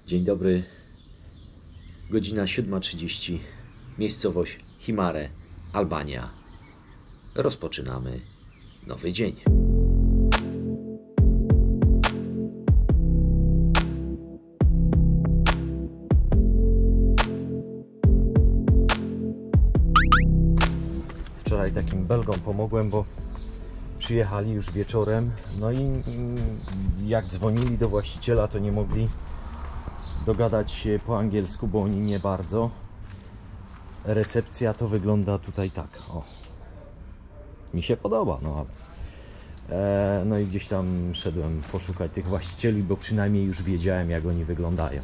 Dzień dobry, godzina 7:30, miejscowość Himare, Albania. Rozpoczynamy nowy dzień. Wczoraj takim Belgom pomogłem, bo przyjechali już wieczorem, no i jak dzwonili do właściciela, to nie mogli dogadać się po angielsku, bo oni nie bardzo. Recepcja to wygląda tutaj tak, o. Mi się podoba, no ale no i gdzieś tam szedłem poszukać tych właścicieli, bo przynajmniej już wiedziałem, jak oni wyglądają.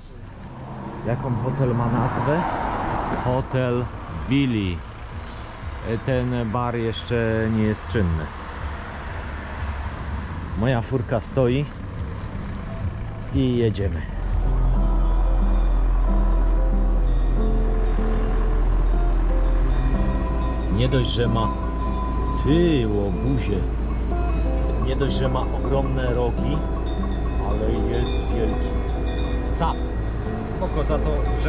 Jaką hotel ma nazwę? Hotel Billy. Ten bar jeszcze nie jest czynny. Moja furka stoi i jedziemy. Nie dość, że ma łobuzie, nie dość, że ma ogromne rogi, ale jest wielki. Cap. Oko za to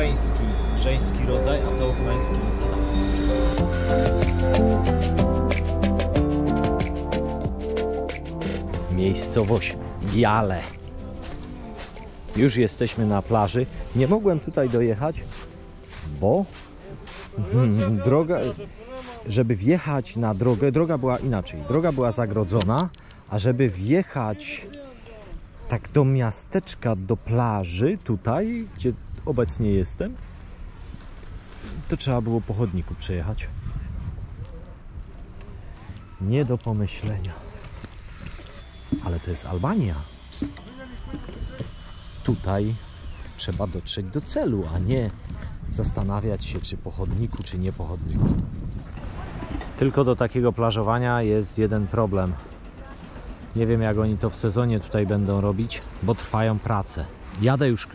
żeński rodzaj, a to męski cap. Miejscowość Giale. Już jesteśmy na plaży. Nie mogłem tutaj dojechać, bo droga, żeby wjechać na drogę, droga była inaczej. Droga była zagrodzona, a żeby wjechać tak do miasteczka, do plaży, tutaj, gdzie obecnie jestem, to trzeba było po chodniku przejechać. Nie do pomyślenia. Ale to jest Albania. Tutaj trzeba dotrzeć do celu, a nie zastanawiać się, czy po chodniku, czy nie po chodniku. Tylko do takiego plażowania jest jeden problem. Nie wiem, jak oni to w sezonie tutaj będą robić, bo trwają prace. Jadę już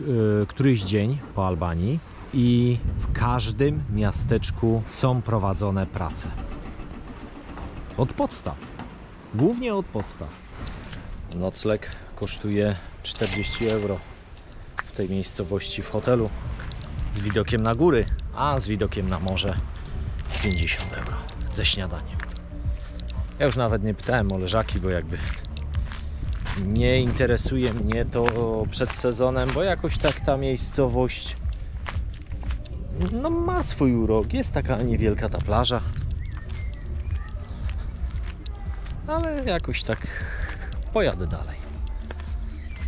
któryś dzień po Albanii i w każdym miasteczku są prowadzone prace. Od podstaw. Głównie od podstaw. Nocleg kosztuje 40 € w tej miejscowości, w hotelu z widokiem na góry, a z widokiem na morze 50 € ze śniadaniem. Ja już nawet nie pytałem o leżaki, bo jakby nie interesuje mnie to przed sezonem, bo jakoś tak ta miejscowość no ma swój urok, jest taka niewielka ta plaża, ale jakoś tak pojadę dalej.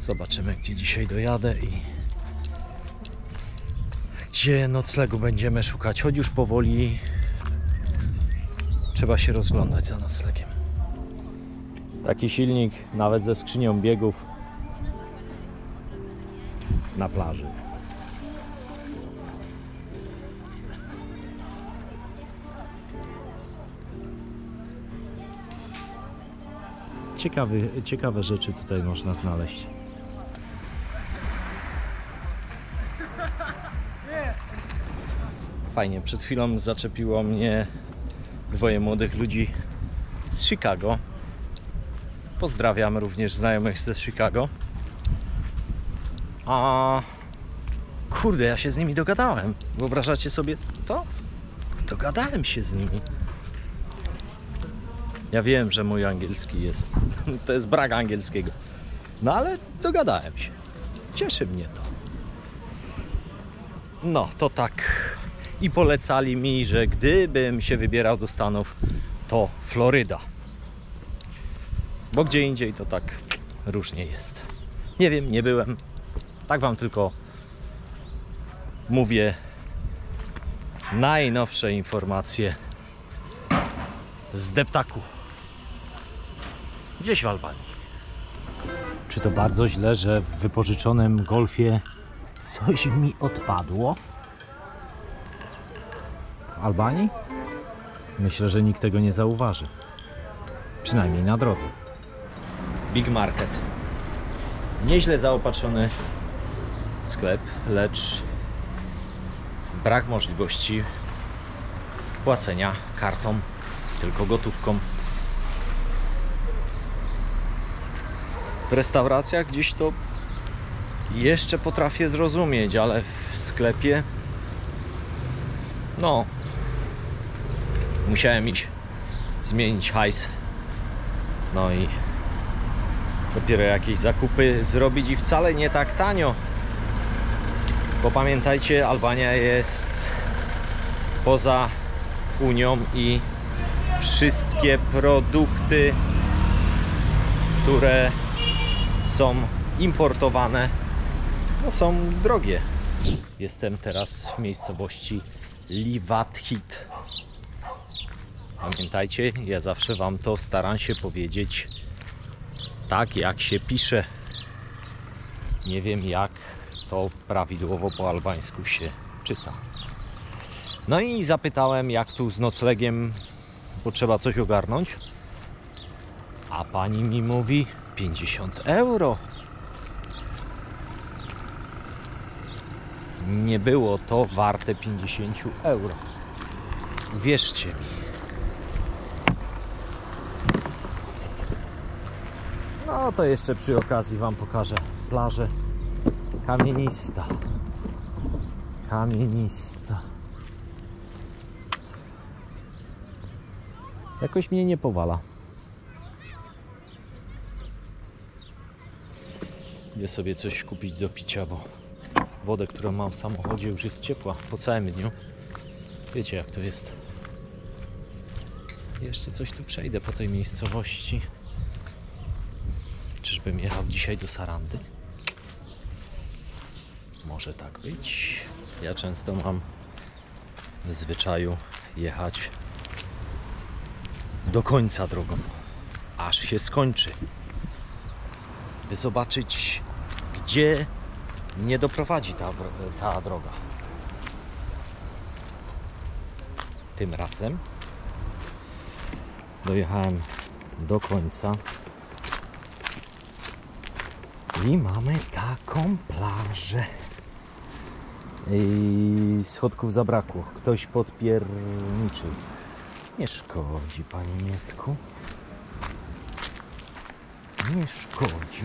Zobaczymy, gdzie dzisiaj dojadę i gdzie noclegu będziemy szukać. Choć już powoli trzeba się rozglądać za noclegiem. Taki silnik, nawet ze skrzynią biegów na plaży. Ciekawe rzeczy tutaj można znaleźć. Fajnie, przed chwilą zaczepiło mnie dwoje młodych ludzi z Chicago. Pozdrawiam również znajomych ze Chicago. A kurde, ja się z nimi dogadałem. Wyobrażacie sobie to? Dogadałem się z nimi. Ja wiem, że mój angielski jest, to jest brak angielskiego. No ale dogadałem się. Cieszy mnie to. No, to tak. I polecali mi, że gdybym się wybierał do Stanów, to Floryda. Bo gdzie indziej to tak różnie jest. Nie wiem, nie byłem. Tak wam tylko mówię najnowsze informacje z deptaku. Gdzieś w Albanii. Czy to bardzo źle, że w wypożyczonym Golfie coś mi odpadło? W Albanii? Myślę, że nikt tego nie zauważy. Przynajmniej na drodze. Big Market. Nieźle zaopatrzony sklep, lecz brak możliwości płacenia kartą, tylko gotówką. W restauracjach gdzieś to jeszcze potrafię zrozumieć, ale w sklepie no musiałem iść zmienić hajs, no i dopiero jakieś zakupy zrobić i wcale nie tak tanio, bo pamiętajcie, Albania jest poza Unią i wszystkie produkty, które są importowane, no są drogie. Jestem teraz w miejscowości Livathit. Pamiętajcie, ja zawsze wam to staram się powiedzieć tak, jak się pisze. Nie wiem, jak to prawidłowo po albańsku się czyta. No i zapytałem, jak tu z noclegiem, bo trzeba coś ogarnąć. A pani mi mówi 50 euro. Nie było to warte 50 euro. Wierzcie mi. No to jeszcze przy okazji wam pokażę plażę kamienista. Kamienista. Jakoś mnie nie powala. Idę sobie coś kupić do picia, bo wodę, którą mam w samochodzie, już jest ciepła po całym dniu. Wiecie, jak to jest. Jeszcze coś tu przejdę po tej miejscowości. Czyżbym jechał dzisiaj do Sarandy? Może tak być. Ja często mam w zwyczaju jechać do końca drogą, aż się skończy, by zobaczyć, gdzie nie doprowadzi ta droga. Tym razem dojechałem do końca i mamy taką plażę. I schodków zabrakło. Ktoś podpierniczył. Nie szkodzi, panie Mietku. Nie szkodzi.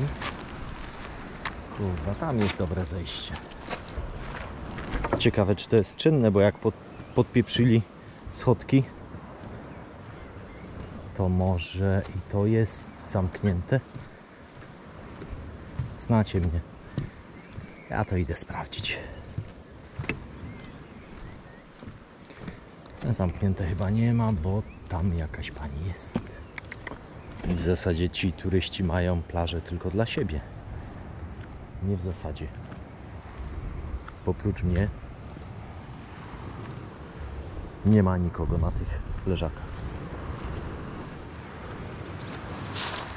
Kurwa, tam jest dobre zejście. Ciekawe, czy to jest czynne, bo jak podpieprzyli schodki, to może i to jest zamknięte. Znacie mnie. Ja to idę sprawdzić. Zamknięte chyba nie ma, bo tam jakaś pani jest. I w zasadzie ci turyści mają plażę tylko dla siebie. Nie w zasadzie. Oprócz mnie nie ma nikogo na tych leżakach.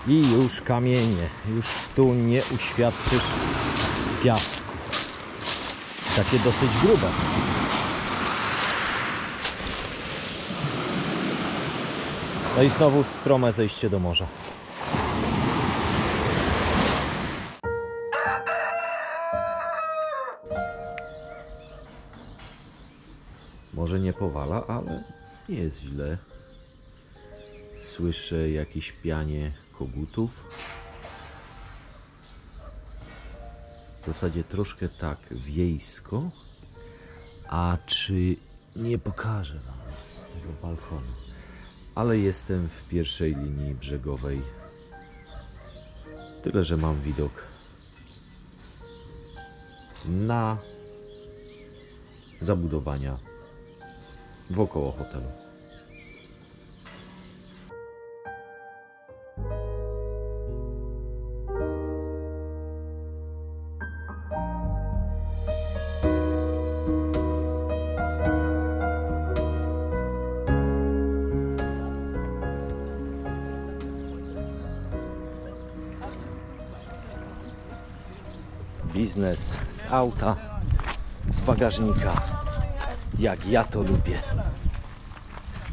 I już kamienie. Już tu nie uświadczysz piasku. Takie dosyć grube. No i znowu strome zejście do morza. Może nie powala, ale nie jest źle. Słyszę jakieś pianie kogutów. W zasadzie troszkę tak wiejsko. A czy nie pokażę wam z tego balkonu? Ale jestem w pierwszej linii brzegowej. Tyle, że mam widok na zabudowania wokoło hotelu. Biznes z auta, z bagażnika, jak ja to lubię.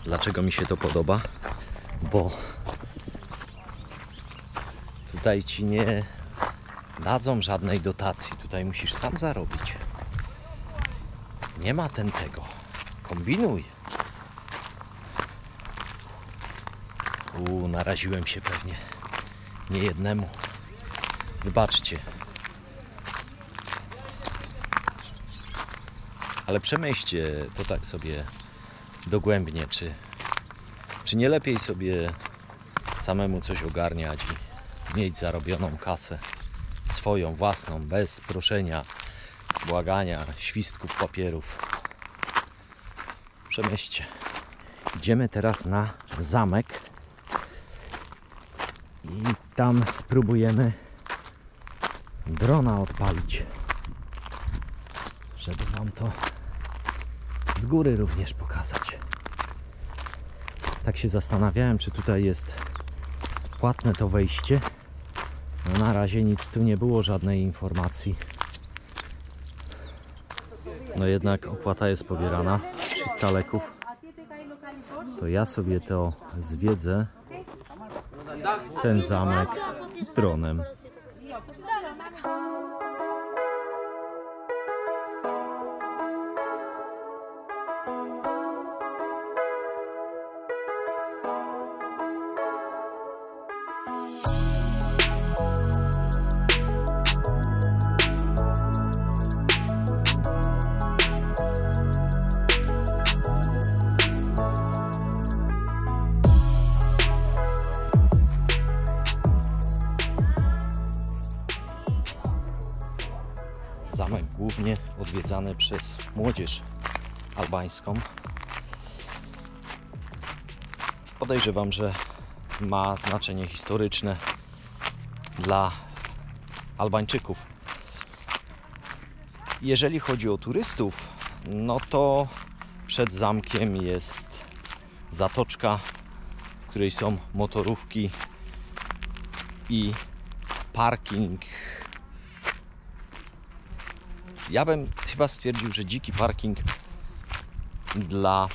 Dlaczego mi się to podoba? Bo tutaj ci nie dadzą żadnej dotacji. Tutaj musisz sam zarobić. Nie ma tego. Kombinuj. Naraziłem się pewnie nie jednemu. Wybaczcie. Ale przemyślcie to tak sobie dogłębnie, czy nie lepiej sobie samemu coś ogarniać i mieć zarobioną kasę swoją, własną, bez proszenia, błagania, świstków papierów. Przemyślcie. Idziemy teraz na zamek i tam spróbujemy drona odpalić, żeby wam to z góry również pokazać. Tak się zastanawiałem, czy tutaj jest płatne to wejście. No na razie nic tu nie było, żadnej informacji. No jednak opłata jest pobierana, 300 leków. To ja sobie to zwiedzę, ten zamek, dronem. Zamek głównie odwiedzany przez młodzież albańską. Podejrzewam, że ma znaczenie historyczne dla Albańczyków. Jeżeli chodzi o turystów, no to przed zamkiem jest zatoczka, w której są motorówki i parking. Ja bym chyba stwierdził, że dziki parking dla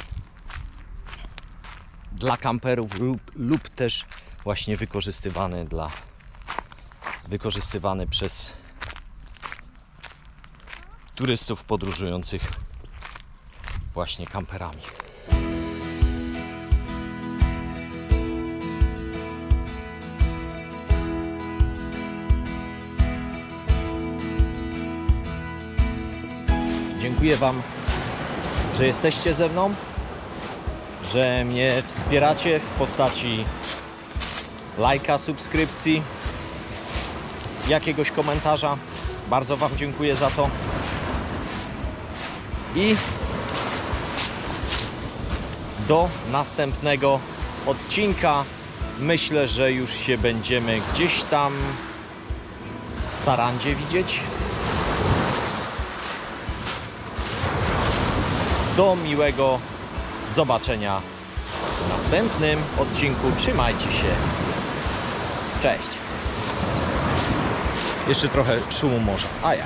kamperów lub też właśnie wykorzystywany przez turystów podróżujących właśnie kamperami. Dziękuję wam, że jesteście ze mną, że mnie wspieracie w postaci lajka, subskrypcji, jakiegoś komentarza. Bardzo wam dziękuję za to. I do następnego odcinka. Myślę, że już się będziemy gdzieś tam w Sarandzie widzieć. Do miłego zobaczenia w następnym odcinku. Trzymajcie się. Cześć. Jeszcze trochę szumu morza. A ja.